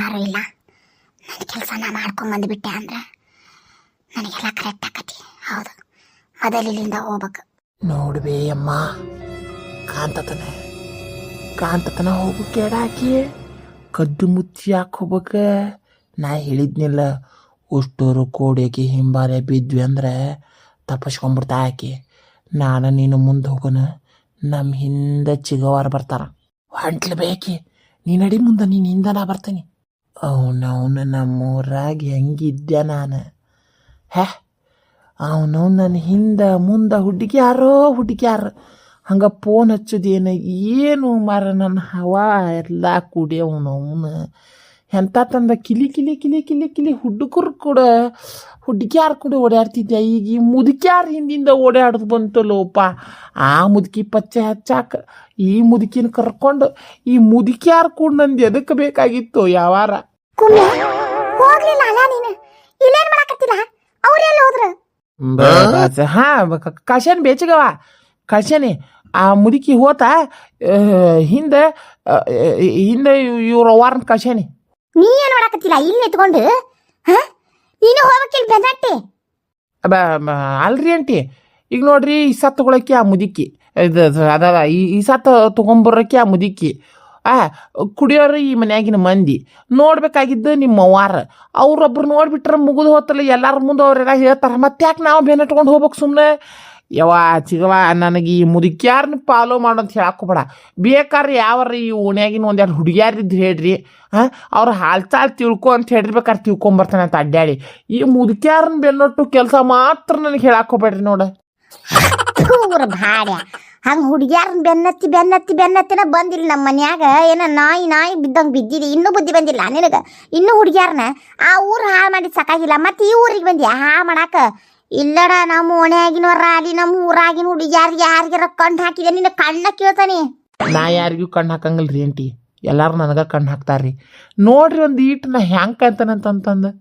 ಯಾರೂ ಇಲ್ಲ. ನನ್ನ ಕೆಲಸ ನಾ ಮಾಡ್ಕೊಂಡು ಬಂದುಬಿಟ್ಟೆ ಅಂದ್ರೆ ನನಗೆಲ್ಲ ಕರೆಕ್ಟ್ ಆಕತಿ. ಹೌದು, ಮೊದಲಿನಿಂದ ಹೋಗ್ಬೇಕು. ನೋಡ್ಬೇ ಅಮ್ಮ, ಕಾಂತತನ ಹೋಗು ಕೆಡಾಕಿ ಕದ್ದು ಮುಚ್ಚಿ ಯಾಕೆ ಹೋಗ್ಬೇಕ? ನಾ ಹೇಳಿದ್ನಿಲ್ಲ, ಅಷ್ಟೋರು ಕೋಡಿಯಾಕಿ ಹಿಂಬಾಲೆ ಬಿದ್ವಿ ಅಂದ್ರೆ ತಪ್ಪಿಸ್ಕೊಂಡ್ಬಿಡ್ತಾ ಆಕಿ. ನಾನು ನೀನು ಮುಂದೆ ಹೋಗೋಣ, ನಮ್ಮ ಹಿಂದೆ ಚಿಗವಾರ ಬರ್ತಾರ. ಹೊಂಟ್ಲು ಬೇಕಿ, ನೀ ನಡಿ ಮುಂದೆ, ನೀನು ಹಿಂದೆ ನಾ ಬರ್ತೀನಿ. ಅವನವನು ನಮ್ಮೂರಾಗ ಹೆಂಗಿದ್ದೆ ನಾನು. ಅವನು ನನ್ನ ಹಿಂದೆ ಮುಂದೆ ಹುಡುಗ್ಯಾರು ಹಂಗೆ ಫೋನ್ ಹಚ್ಚೋದೇನು ಏನು ಮಾರ ನನ್ನ ಹವಾ ಎಲ್ಲ ಕುಡಿಯವನು ಎಂಥ ತಂದ ಕಿಲಿ ಹುಡುಗ್ಯಾರು ಕೂಡ ಓಡಾಡ್ತಿದ್ದೆ. ಈಗ ಈ ಮುದುಕ್ಯಾರ ಹಿಂದಿಂದ ಓಡಾಡೋದು ಬಂತಲ್ಲೋಪ. ಆ ಮುದುಕಿ ಪಚ್ಚೆ ಹಚ್ಚಾಕ ಈ ಮುದುಕಿನ ಕರ್ಕೊಂಡು ಈ ಮುದುಕ್ಯಾರು ಕೂಡ ನಂದು ಎದಕ್ಕೆ ಬೇಕಾಗಿತ್ತು ಯಾವಾರ. ಹೋಗ್ಲಿಲ್ಲ ಅಲ್ಲ ನೀನು, ಇಲ್ಲೇನು ಮಾಡಕತ್ತಿಲ್ಲ? ಅವ್ರೆಲ್ಲ ಹೋದ್ರು? ಕಳ್ಸೇನಿ ಬೇಚಗವ, ಕಳ್ಸೇನಿ. ಆ ಮುದುಕಿ ಹೋತ ಹಿಂದೆ ಇವ್ರ ವಾರನ್ ಕಳ್ಸೇನಿ. ನೀ ಏನು ಮಾಡಕತ್ತಿಲ್ಲ ಇಲ್ಲಿ ನಿಂತ್ಕೊಂಡು? ನೀನು ಹೋಗಕ್ಕಿಲ್ಲ ಬೆನ್ನಟ್ಟಿ? ಅಲ್ರಿ ಆಂಟಿ, ಈಗ ನೋಡ್ರಿ ಈ ಸತ್ತು ತಗೊಳಕ್ಕೆ ಆ ಮುದುಕಿ ಇದು ಅದ ಈ ಸತ್ತು ತೊಗೊಂಬರಕ್ಕೆ ಆ ಮುದುಕಿ ಕುಡಿಯೋರು ಈ ಮನ್ಯಾಗಿನ ಮಂದಿ ನೋಡ್ಬೇಕಾಗಿದ್ದು ನಿಮ್ಮ ವಾರ. ಅವ್ರೊಬ್ರು ನೋಡ್ಬಿಟ್ರೆ ಮುಗಿದು ಹೋತಲ್ಲ, ಎಲ್ಲಾರ ಮುಂದೆ ಅವ್ರೆಲ್ಲ ಹೇಳ್ತಾರೆ. ಮತ್ತೆ ಯಾಕೆ ನಾವು ಬೆನ್ನಟ್ಕೊಂಡು ಹೋಗ್ಬೇಕು ಸುಮ್ಮನೆ? ಯವ್ವ ಚಿಗವ, ನನಗೆ ಈ ಮುದುಕ್ಯಾರನ್ನ ಫಾಲೋ ಮಾಡೋಂತ ಹೇಳಕ್ಕೋಬೇಡ. ಬೇಕಾದ್ರೆ ಯಾವ್ರ ಈ ಓಣ್ಯಾಗಿನ ಒಂದೆರಡು ಹುಡುಗ್ಯಾರಿದ್ದು ಹೇಳ್ರಿ, ಅವ್ರು ಹಾಲ್ಚಾಲ್ ತಿಳ್ಕೊ ಅಂತ ಹೇಳಿರ್ಬೇಕಾದ್ರೆ ತಿಳ್ಕೊಂಬರ್ತಾನೆ ಅಂತ ಅಡ್ಡಾಡಿ. ಈ ಮುದುಕ್ಯಾರನ್ನ ಬೆನ್ನೊಟ್ಟು ಕೆಲಸ ಮಾತ್ರ ನನಗೆ ಹೇಳಕ್ಕೋಬೇಡ್ರಿ ನೋಡ. ಭಾಡ್ಯ ಹಂಗೆ ಹುಡುಗ್ಯಾರನ್ನ ಬೆನ್ನತ್ತಿನ ಬಂದಿಲ್ಲ ನಮ್ಮ ಮನ್ಯಾಗ. ಏನ ನಾಯಿ ಬಿದ್ದಂಗೆ ಬಿದ್ದಿದೆ, ಇನ್ನೂ ಬುದ್ಧಿ ಬಂದಿಲ್ಲ ನಿನಗೆ. ಇನ್ನೂ ಹುಡುಗ್ಯಾರನ್ನ ಆ ಊರು ಹಾಳು ಮಾಡಿ ಸಾಕಾಗಿಲ್ಲ, ಮತ್ತೆ ಈ ಊರಿಗೆ ಬಂದ್ಯಾ ಹಾಳು ಮಾಡಾಕ? ಇಲ್ಲಡ, ನಮ್ಮ ಓಣ್ಯಾಗಿನವ್ರ ಅಲ್ಲಿ ನಮ್ಮ ಊರಾಗಿನ ಹುಡುಗ್ಯಾರಿಗೆ ಯಾರಿಗಾರ ಕಣ್ಣು ಹಾಕಿದೆ ನಿನ್ನ ಕಣ್ಣ ಕೇಳ್ತಾನೆ. ನಾ ಯಾರಿಗೂ ಕಣ್ಣು ಹಾಕಂಗಿಲ್ರಿ ಆಂಟಿ, ಎಲ್ಲಾರು ನನಗೆ ಕಣ್ಣು ಹಾಕ್ತಾರ್ರಿ. ನೋಡ್ರಿ ಒಂದು ಈಟ್ ನಾ ಹ್ಯಾಂಗೆ ಕಾಣ್ತಾನಂತಂದು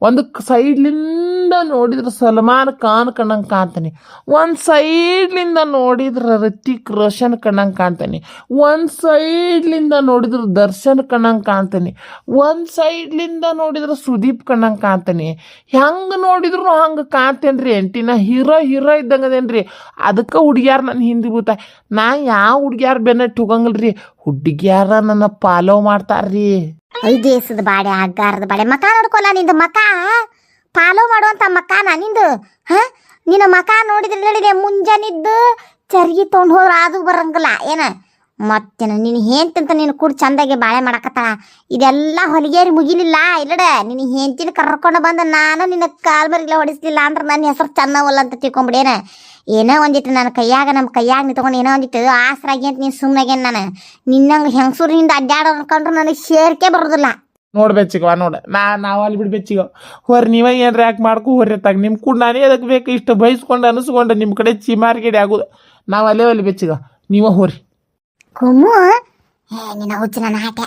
ಒಂದು ಸೈಡ್ಲಿಂದ ನೋಡಿದ್ರೆ ಸಲ್ಮಾನ್ ಖಾನ್ ಕಣ್ಣಂಗೆ ಕಾಣ್ತಾನೆ, ಒಂದು ಸೈಡ್ಲಿಂದ ನೋಡಿದ್ರೆ ಋತಿಕ್ ರೋಷನ್ ಕಣ್ಣಂಗೆ ಕಾಣ್ತಾನೆ, ಒಂದು ಸೈಡ್ಲಿಂದ ನೋಡಿದ್ರೆ ದರ್ಶನ್ ಕಣ್ಣಂಗೆ ಕಾಣ್ತಾನೆ, ಒಂದು ಸೈಡ್ಲಿಂದ ನೋಡಿದ್ರೆ ಸುದೀಪ್ ಕಣ್ಣಂಗೆ ಕಾಣ್ತಾನೆ. ಹೆಂಗೆ ನೋಡಿದ್ರು ಹಂಗೆ ಕಾಣ್ತೇನೆ ರೀ ಆಂಟಿನ. ಹೀರೋ ಇದ್ದಂಗೆ ಅದೇನ್ರಿ. ಅದಕ್ಕೆ ಹುಡುಗ್ಯಾರ ನನ್ನ ಹಿಂದೆ ಬೂತ. ನಾ ಯಾವ ಹುಡುಗ್ಯಾರ ಬೆನ್ನಟ್ಟಿ ಹೋಗಂಗಿಲ್ರಿ, ಹುಡುಗ್ಯಾರ ನನ್ನ ಫಾಲೋ ಮಾಡ್ತಾರ್ರಿ. ದೇಶದ ಬಾಡೆ, ಹಗ್ಗಾರದ ಬಾಡೆ, ಮಕ ನೋಡ್ಕೊಲ್ಲ ನಿಂದು. ಮಕ ಫಾಲೋ ಮಾಡುವಂತ ಮಕಾನ ನಿಂದು. ನಿನ್ನ ಮಕ ನೋಡಿದ್ರೆ ಹೇಳಿದೆ ಮುಂಜಾನಿದ್ದು ಚರ್ಗಿ ತೊಗೊಂಡು ಹೋದ್ರೆ ಅದು ಬರಂಗಿಲ್ಲ ಏನ. ಮತ್ತೇನ ನೀನು ಹೇಂತಂತ ನೀನು ಕೂಡ ಚಂದಾಗೆ ಬಾಳೆ ಮಾಡಕತ್ತಾಳ. ಇದೆಲ್ಲ ಹೊಲಿಗೇರಿ ಮುಗಿಲಿಲ್ಲ ಇಲ್ಲಡ. ನಿನ್ನ ಹೇಂತಿನ ಕರ್ಕೊಂಡು ಬಂದ ನಾನು ನಿನ್ನ ಕಾಲ್ ಮರಿಲ್ಲ ಹೊಡಿಸ್ಲಿಲ್ಲ ಅಂದ್ರೆ ನನ್ನ ಹೆಸರು ಚೆನ್ನವಲ್ಲ ಅಂತ ತಿಳ್ಕೊಂಬಿಡೇನ. ಏನೋ ಒಂದಿಟ್ಟು ನನ್ನ ನಮ್ಮ ಕೈಯಾಗ ನಿಂತ್ಕೊಂಡು ಏನೋ ಒಂದಿಟ್ಟು ಆಸರಾಗಿ ಅಂತ ನೀನು ಸುಮ್ಮನಾಗೇನು. ನಾನು ನಿನ್ನಂಗೆ ಹೆಂಗಸೂರಿನಿಂದ ಅಡ್ಡಾಡೋ ಅನ್ಕೊಂಡ್ರೆ ನನಗೆ ಸೇರ್ಕೆ ಬರೋದಿಲ್ಲ. ನೋಡ್ಬೇಚಿಗವ ನೋಡ, ನಾವು ಅಲ್ಲಿ ಬಿಡ್ಬೇಚಿಗ ಹೊರ ನೀವ ಏನ್ರ ಯಾಕೆ ಮಾಡ್ಕೊ ಹೊರ್ರಿ ತಗ. ನಿಮ್ಮ ಕೂಡ ನಾನೇ ಅದಕ್ಕೆ ಬೇಕು ಇಷ್ಟು ಬಯಸ್ಕೊಂಡು ಅನಿಸ್ಕೊಂಡು ನಿಮ್ಮ ಕಡೆ ಚಿಮಾರ್ಗಿಡಿ ಆಗೋದು. ನಾವು ಅಲ್ಲೇ ಬೆಚ್ಚಿಗ, ನೀವ ಹೋರಿ. ಕುಮ್ಮು ನಿನ್ನ ಹುಚ್ಚು ನನ್ನ ಆಟ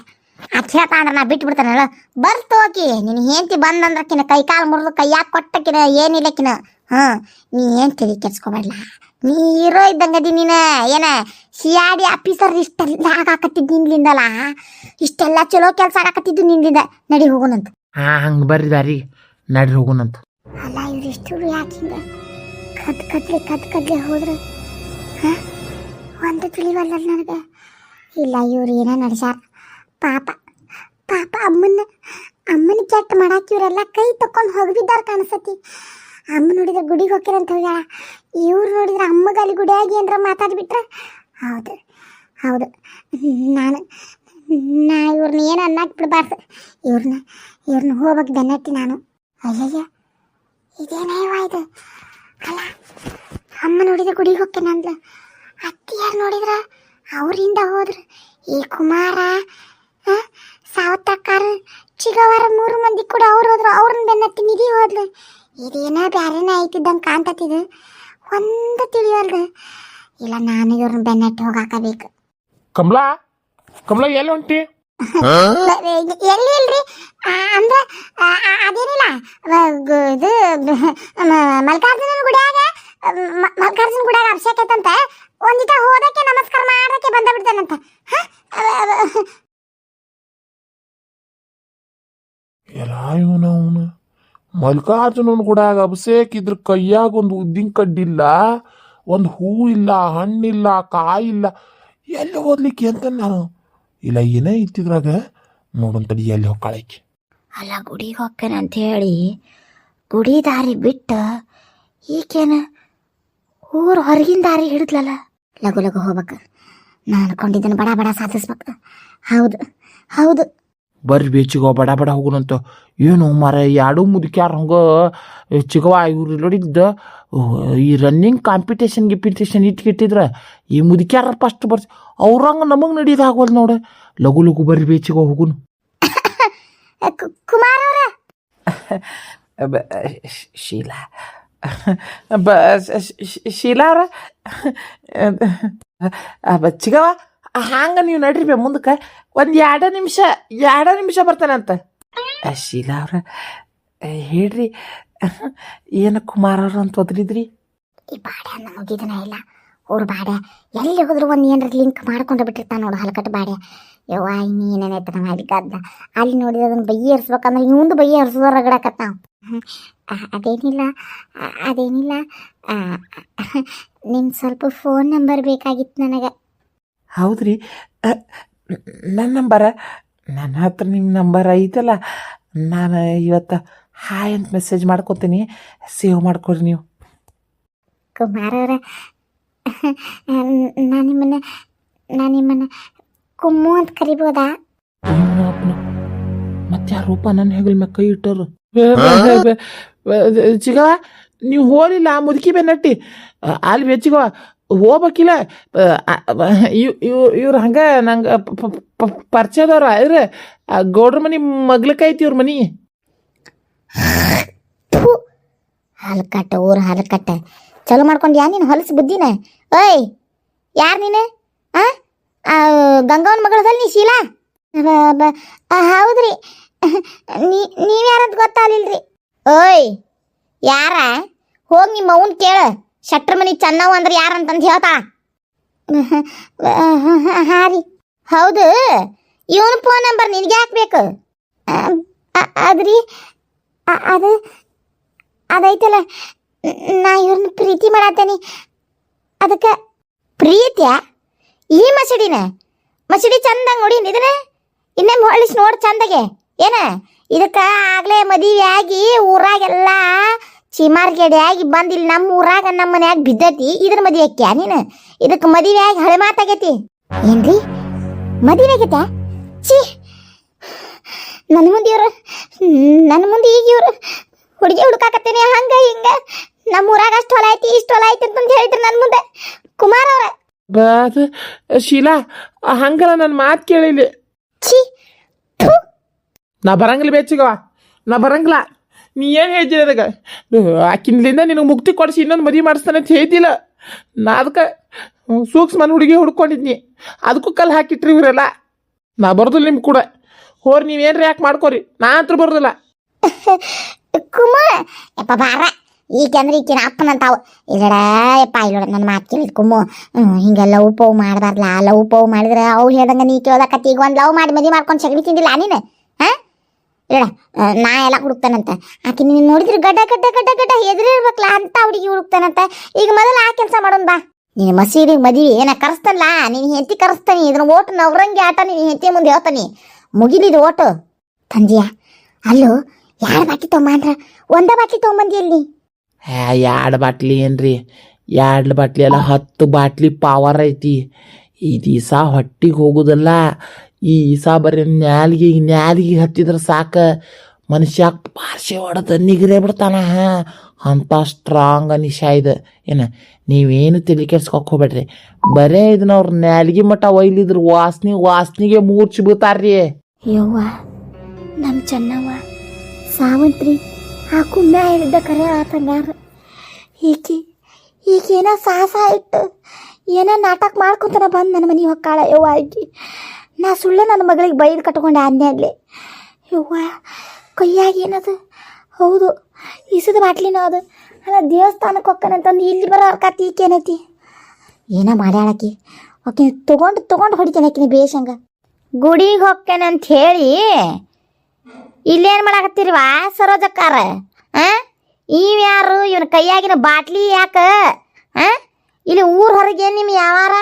ಅದ್ ಹೇಳ್ತಾಂಡ್ರೆ ನಾ ಬಿಟ್ಟು ಬಿಡ್ತಾನಲ್ಲ. ಬರ್ತು ಹೋಗಿ ನಿನ್ನ ಹೆಂಡತಿ ಬಂದಂದ್ರಕಿನ ಕೈ ಕಾಲು ಮುರಿದು ಕೈಯಾಗ ಕೊಟ್ಟಕಿನ ಏನಿಲ್ಲಕಿನ. ನೀ ಏನು ತಲೆ ಕೆಡ್ಸ್ಕೊಬೇಡಲ್ಲ, ನೀ ಹೀರೋ ಇದ್ದಂಗದಿ ನೀನ. ಏನ ಸಿಆಡಿ ಆಫೀಸರ್ ಇಷ್ಟೆಲ್ಲ ಆಗಾಕತ್ತಿದ್ದು ನಿನ್ಲಿಂದಲ್ಲ, ಇಷ್ಟೆಲ್ಲ ಚಲೋ ಕೆಲಸ ಆಗಾಕತ್ತಿದ್ದು ನಿನ್ಲಿಂದ. ನಡಿ ಹೋಗೋಣಂತ. ಹಂಗೆ ಬರ್ರಿ ದಾರಿ, ನಡ್ರಿ ಹೋಗೋಣಂತ. ಅಲ್ಲ ಇವ್ರು ಇಷ್ಟು ಯಾಕಿಂದ ಕದ್ಲೆ ಹೋದ್ರೆ ಒಂದು ತಿಳಿವಲ್ಲ ನನಗೆ. ಇಲ್ಲ ಇವ್ರು ಏನೋ ನಡೆಸ್ಯಾರ. ಪಾಪ ಅಮ್ಮನ ಕೆಟ್ಟ ಮಾಡಾಕಿ ಇವರೆಲ್ಲ ಕೈ ತಕೊಂಡು ಹೋಗ್ಬಿದ್ದಾರ ಕಾಣಿಸತಿ. ಅಮ್ಮ ನೋಡಿದ್ರೆ ಗುಡಿಗೆ ಹೋಗ್ಯಾರಂತ ಹೋಗ್ಯಾಳ. ಇವ್ರು ನೋಡಿದ್ರೆ ಅಮ್ಮಗ ಅಲ್ಲಿ ಗುಡಿಯಾಗಿ ಏನಾರ ಮಾತಾಡ್ಬಿಟ್ರೆ ಹೌದು ನಾ ಇವ್ರನ್ನ ಏನು ಅನ್ನಕ್ಕೆ ಬಿಡಬಾರ್ದು. ಇವ್ರನ್ನ ಹೋಗ್ಬೇಕು ಬೆನ್ನಟ್ಟಿ ನಾನು. ಅಯ್ಯಯ್ಯ ಇದೇನೇವ ಇದು? ಅಲ್ಲ ಅಮ್ಮ ನೋಡಿದ್ರೆ ಗುಡಿಗೆ ಹೋಗ್ತೇನೆ ಅಂದ್ಲು, ಅತ್ತಿಯಾರು ನೋಡಿದ್ರ ಅವರಿಂದ ಹೋದ್ರು. ಈ ಕುಮಾರ ಸಾವತಕ್ಕಾರ ಚಿಗವಾರ 3 ಮಂದಿ ಕೂಡ ಅವ್ರು ಹೋದ್ರು. ಅವ್ರನ್ನ ಬೆನ್ನತ್ತಿ ನಿಧಿ ಹೋದ್ಲು. ಇದೇನ ಬ್ಯಾರೇನ ಐತಿದ್ದಂಗೆ ಕಾಣ್ತತಿದು, ಒಂದು ತಿಳಿವಲ್ದು. ಇಲ್ಲ ನಾನು ಇವ್ರನ್ನ ಬೆನ್ನಟ್ಟಿ ಹೋಗಾಕಬೇಕು. ಕಮಲಾ ಎಲ್ಲಿ ಹೊಂಟಿ? ಎಲ್ಲಿ ಇಲ್ರಿ ಅಂದ್ರೆ ಅದೇನಿಲ್ಲ, ಇದು ಮಲ್ಲಿಕಾರ್ಜುನ ಗುಡಿಯಾಗ ಅಭಿಷೇಕ ಐತಂತ. ಒಂದಿಟ ಹೋದಕ್ಕೆ ನಮಸ್ಕಾರ ಮಾಡಕ್ಕೆ ಬಂದ ಬಿಡ್ತಾನಂತ. ಎಲ್ಲ ಇವನು ಮಲ್ಲಿಕಾರ್ಜುನನ್ ಗುಡ್ಯಾಗ ಅಭಿಷೇಕ್ ಇದ್ರ ಕೈಯಾಗ ಒಂದು ಉದ್ದಿನ ಕಡ್ಡಿಲ್ಲ, ಒಂದು ಹೂ ಇಲ್ಲ, ಹಣ್ಣಿಲ್ಲ, ಕಾಯಿಲ್ಲ, ಎಲ್ಲಿ ಓದ್ಲಿಕ್ಕೆ ಅಂತ ನಾನು ಇಲ್ಲ ಏನೇ ಇತ್ತಿದ್ರಾಗ ನೋಡಂತಡಿ ಎಲ್ಲಿ ಹೊಕ್ಕಾಳಕ್ಕೆ. ಅಲ್ಲ ಗುಡಿಗೆ ಹೋಗ್ತೇನೆ ಅಂತ ಹೇಳಿ ಗುಡಿ ದಾರಿ ಬಿಟ್ಟು ಈಕೇನ ಊರು ಹೊರಗಿನ ದಾರಿ ಹಿಡಿದ್ಲಲ್ಲ. ಲಗು ಲಗು ಹೋಗ್ಬೇಕು, ನಾನು ಅನ್ಕೊಂಡಿದ್ದೇನೆ ಬಡ ಬಡ ಸಾಧಿಸ್ಬೇಕು. ಹೌದು ಹೌದು, ಬರ್ರಿ ಬೇಚಿಗೋ ಬಡ ಬಡ ಹೋಗುನಂತ. ಏನು ಮರ ಎರಡು ಮುದುಕ್ಯಾರ ಹಂಗ ಚಿಗವ ಇವ್ರು ನೋಡಿದ್ದ ಈ ರನ್ನಿಂಗ್ ಕಾಂಪಿಟೇಷನ್ ಇಟ್ಟಿದ್ರ ಈ ಮುದುಕ್ಯಾರ ಫಸ್ಟ್ ಬರ್ಸಿ ಅವ್ರಂಗ ನಮಗೆ ನಡೀದು ಆಗೋದು ನೋಡ. ಲಗು ಲಗು ಬರ್ರಿ ಬೇಚಿಗೋ ಹೋಗುನು. ಕುಮಾರ್ ಅವ್ರ ಶೀಲಾ ಶೀಲಾ ಅವ್ರ ಚಿಗವ ಹಂಗ ನೀವು ನಡ್ರಿ ಬೇ ಮುಂದಕ್ಕೆ ಒಂದು ಎರಡು ನಿಮಿಷ ಬರ್ತಾನಂತ. ಶೀಲಾ ಅವ್ರ ಹೇಳ್ರಿ, ಏನು ಕುಮಾರ್ ಅವ್ರ ಅಂತ ಒದ್ರಿದ್ರಿ? ಈ ಬಾಡ್ಯ ಮುಗಿದನ ಇಲ್ಲ, ಅವ್ರ ಬಾಡ್ಯ ಎಲ್ಲಿ ಹೋದ್ರು ಒಂದು ಏನಾರ ಲಿಂಕ್ ಮಾಡ್ಕೊಂಡು ಬಿಟ್ಟಿರ್ತಾನೆ ನೋಡು ಹಲಕಟ್ಟು ಬಾಡ್ಯ. ಯವ್ವ ಇನ್ನೇನೇನೈತೆ ನಮ್ಮ ಅದಕ್ಕದ್ದ ಅಲ್ಲಿ ನೋಡಿದ್ರೆ ಅದನ್ನು ಬೈಯಿ ಹರಿಸ್ಬೇಕಂದ್ರೆ ಇವಂದು ಬೈಯಿ ಹರಿಸೋದು ರಗಡಕತ್ತ ನಾವು. ಅದೇನಿಲ್ಲ ನಿಮ್ಮ ಸ್ವಲ್ಪ ಫೋನ್ ನಂಬರ್ ಬೇಕಾಗಿತ್ತು ನನಗೆ. ಹೌದ್ರಿ, ನನ್ನ ಹತ್ರ ನಿಮ್ಮ ನಂಬರ್ ಐತಲ್ಲ, ನಾನು ಇವತ್ತು ಹಾಯ್ ಅಂತ ಮೆಸೇಜ್ ಮಾಡ್ಕೊತೀನಿ, ಸೇವ್ ಮಾಡ್ಕೊಡ್ರಿ ನೀವು. ಕುಮಾರ್ ಅವರ ನಾನು ನಿಮ್ಮನ್ನ ಕುಮ್ಮು ಅಂತ ಕರಿಬೋದಾ? ಮತ್ತೆ ಯಾರ ರೂಪ ನನ್ನ ಹೆಗಲ್ ಮ್ಯಾಗ ಕೈ ಇಟ್ಟರು. ಚಿಗವ ನೀವು ಹೋಲಿಲ್ಲ ಮುದುಕಿ ಬೆನ್ನಟ್ಟಿ ಅಲ್ಲಿ ಬೆಚ್ಚಿಗವ ಹೋಗ್ಬೇಕಿಲ್ಲ. ಇವ್ರು ಹಂಗ ನಂಗೆ ಪರಿಚಯದವ್ರ ಇದ್ರೆ ಗೌಡ್ರ ಮನಿ ಮಗ್ಲಕ್ಕೈತಿ ಇವ್ರ ಮನಿ. ಹಲ್ಕಟ್ಟ ಊರು ಹಲ್ಕಟ್ಟ ಚಲೋ ಮಾಡ್ಕೊಂಡು ನೀನು ಹೊಲಸು ಬುದ್ಧಿನ. ಓಯ್ ಯಾರು ನೀನು? ಗಂಗವನ ಮಗಳದಲ್ಲಿ ನೀ ಶೀಲಾ? ಹೌದ್ರಿ, ನೀವ್ಯಾರಂತ ಗೊತ್ತಾಗಲಿಲ್ರಿ. ಓಯ್ ಯಾರ? ಹೋಗಿ ನಿಮ್ಮ ಅವನ್ ಕೇಳ, ಶಟ್ರ ಮನಿ ಚೆನ್ನವ ಅಂದ್ರೆ ಯಾರಂತಂದು ಹೇಳ್ತಾ. ಹಾಂ ರೀ, ಹೌದು. ಇವನು ಫೋನ್ ನಂಬರ್ ನಿನಗೆ ಹಾಕ್ಬೇಕು. ಅದ್ರಿ ಅದೈತಲ್ಲ, ನಾ ಇವ್ರನ್ನ ಪ್ರೀತಿ ಮಾಡತ್ತೇನಿ. ಅದಕ್ಕೆ ಪ್ರೀತಿಯ ಈ ಮಸಡಿ ಚಂದಂಗೆ ನೋಡಿ ಇದನ್ನ ಇನ್ನೇ ಹೊಳಿಸಿ ನೋಡಿ ಚಂದಗೆ. ಏನ ಇದಕ್ಕೆ ಆಗಲೇ ಮದುವೆ ಆಗಿ ಊರಾಗೆಲ್ಲ ಚಿಮಾರ್ಗೆಡೆ ಆಗಿ ಬಂದು ಇಲ್ಲಿ ನಮ್ಮ ಊರಾಗ ನಮ್ಮ ಮನ್ಯಾಗ ಬಿದ್ದತಿ. ಇದ್ರ ಮದುವೆ ಆಕ್ಯಾ ನೀನು? ಇದಕ್ಕೆ ಮದುವೆ ಆಗಿ ಹಳೆ ಮಾತಾಗೈತಿ ಏನ್ರಿ? ಮದುವೆ ಆಗೈತೆ? ಛೀ, ನನ್ನ ಮುಂದೆ ಈಗ ಇವ್ರು ಹುಡುಗಿ ಹುಡುಕಾಕತ್ತೇನೆ ಹಂಗ ಹಿಂಗ. ನಮ್ಮ ಊರಾಗ ಅಷ್ಟು ಹೊಲ ಐತಿ ಇಷ್ಟು ಹೊಲ ಐತಿ ಅಂತಂದು ಹೇಳಿದ್ರು ನನ್ನ ಮುಂದೆ ಕುಮಾರ್ ಅವ್ರ. ಶೀಲಾ ಹಂಗಲ್ಲ ನನ್ನ ಮಾತು ಕೇಳಿಲ್ಲ. ಛೀ, ನಾ ಬರಂಗಿಲ್ಲ ಬೇಚಿಗವ, ನಾ ಬರಂಗಿಲ್ಲ. ನೀ ಏನು ಹೇಳ್ತೀನಿ ಅದಕ್ಕೆ? ಆಕಿನಿಂದ ನಿನಗೆ ಮುಕ್ತಿ ಕೊಡಿಸಿ ಇನ್ನೊಂದು ಮದುವೆ ಮಾಡಿಸ್ತಾನೆ ಅಂತ ಹೇಳ್ತಿಲ್ಲ. ನಾ ಅದಕ್ಕೆ ಸೂಕ್ಷ್ಮನ ಹುಡುಗಿ ಹುಡ್ಕೊಂಡಿದ್ನಿ, ಅದಕ್ಕೂ ಕಲ್ಲು ಹಾಕಿಟ್ರಿ ಇವರೆಲ್ಲ. ನಾ ಬರೋದಿಲ್ಲ ನಿಮ್ಗೆ ಕೂಡ. ಹೋರಿ ನೀವೇನ್ರಿ ಯಾಕೆ ಮಾಡ್ಕೋರಿ, ನಾ ಅಂತೂ ಬರೋದಿಲ್ಲ. ಕುಮಾರ ಯಪ್ಪ ಬಾರ, ಈಕೆಂದ್ರೆ ಈಕಿನ ಅಪ್ಪನಂತಾವು. ಇಲ್ಲಡ ಯಪ್ಪ ಇಲ್ಲೋಡ ನನ್ನ ಮಾತು ಕೇಳಿದ್ ಕುಮ್ಮು. ಹಿಂಗೆ ಲವ್ ಪವ್ ಮಾಡಬಾರ್ದಲ್ಲ. ಲವ್ ಪವ್ ಮಾಡಿದ್ರೆ ಅವ್ರು ಹೇಳ್ದಂಗೆ ನೀ ಕೇಳೋದಕ್ಕತ್ತಿ. ಈಗ ಒಂದು ಲವ್ ಮಾಡಿ ಮದುವೆ ಮಾಡ್ಕೊಂಡು ಸಗಣಿ ತಿಂದಿಲ್ಲ ನೀನು? ಹಾಂ ಇಲ್ಲಡ, ನಾ ಎಲ್ಲ ಹುಡುಕ್ತಾನಂತ. ಆಕೆ ನೀನು ನೋಡಿದ್ರೆ ಗಡ್ಡ ಎದುರಿರ್ಬೇಕಲ್ಲ ಅಂತ ಹುಡುಗಿ ಹುಡುಕ್ತಾನಂತ. ಈಗ ಮೊದಲು ಆ ಕೆಲಸ ಮಾಡೋಣ ಬಾ. ನೀನು ಮಸೀದಿಗೆ ಮದುವೆ ಏನ ಕರೆಸ್ತಲ್ಲ, ನೀನು ಹೆಂಡತಿ ಕರೆಸ್ತಾನಿ. ಇದನ್ನ ಓಟು ನವರಂಗಿ ಆಟ ನೀನು ಹೆಂಡತಿ ಮುಂದೆ ಹೇಳ್ತಾನಿ. ಮುಗಿಲಿದು ಓಟು ತಂದಿಯಾ? ಅಲ್ಲೋ ಎರಡು ಬಾಟ್ಲಿ ತೊಗೊಂಬಂದ್ರ ಒಂದೇ ಬಾಟ್ಲಿ ತೊಗೊಂಬಂದಿ ಅಲ್ಲಿ? 2 ಬಾಟ್ಲಿ ಏನ್ರಿ, 2 ಬಾಟ್ಲಿ ಅಲ್ಲ 10 ಬಾಟ್ಲಿ ಪವರ್ ಐತಿ. ಈ ದಿವಸ ಹೊಟ್ಟಿಗೆ ಹೋಗೋದಲ್ಲ, ಈ ದಿವಸ ಬರೀ ನ್ಯಾಲಿಗೆ ಹತ್ತಿದ್ರೆ ಸಾಕ ಮನುಷ್ಯ ಪಾರ್ಶೆ ಹೊಡೆದ ನಿಗರೇ ಬಿಡ್ತಾನ. ಅಂಥ ಸ್ಟ್ರಾಂಗ್ ನಿಶಾ ಇದು. ಏನು ನೀವೇನು ತಲೆ ಕೆಡ್ಸ್ಕೊಕ್ ಹೋಗ್ಬೇಡ್ರಿ. ಬರೇ ಇದನ್ನ ಅವ್ರ ನ್ಯಾಲಿಗೆ ಮಟ್ಟ ಒಯ್ಲಿದ್ರು ವಾಸನೆಗೆ ಮೂರ್ಛೆ ಬೀಳ್ತಾರ್ರಿ. ಯವ್ವ ನಮ್ಮ ಚೆನ್ನವ್ವ ಸಾವಂತ್ರಿ ಆ ಕುಮ್ಮೆ ಹಿಡಿದ ಕರೆ ಆತಂಗಾರ. ಈಗೇನೋ ಸಾಹಸ ಇಟ್ಟು ಏನೋ ನಾಟಕ ಮಾಡ್ಕೊತಾನ ಬಂದು ನನ್ನ ಮನೆ ಹೊಕ್ಕಾಳ. ಯವ್ವ ಆಕಿ ನಾ ಸುಳ್ಳು ನನ್ನ ಮಗಳಿಗೆ ಬೈದು ಕಟ್ಕೊಂಡೆ ಆಜ್ಞೆಯಲ್ಲಿ. ಯವ್ವ ಕೈಯಾಗ ಏನದು? ಹೌದು ಇಸದ ಬಾಟ್ಲಿನೋ ಅದು. ಅಲ್ಲ ದೇವಸ್ಥಾನಕ್ಕೆ ಹೊಕ್ಕನಂತಂದು ಇಲ್ಲಿ ಬರೋ ಅರ್ಕಾತಿ ಈಕೇನೈತಿ ಏನೋ ಮಾಡ್ಯಾಳಕಿ. ಓಕೆ ತೊಗೊಂಡು ಹೊಡಿತೇನೆ ಆಕಿನ ಬೇಷಂಗ. ಗುಡಿಗೆ ಹೊಕ್ಕೇನಂತ ಹೇಳಿ ಇಲ್ಲೇನ್ ಮಾಡಾಕತ್ತೀರಿವಾ ಸರೋಜಕ್ಕಾರ? ಇವ್ಯಾರು ಇವನ ಕೈಯಾಗಿನ ಬಾಟ್ಲಿ ಯಾಕ? ಇಲ್ಲಿ ಊರ್ ಹೊರಗೆ ನಿಮ್ ಯಾವಾರ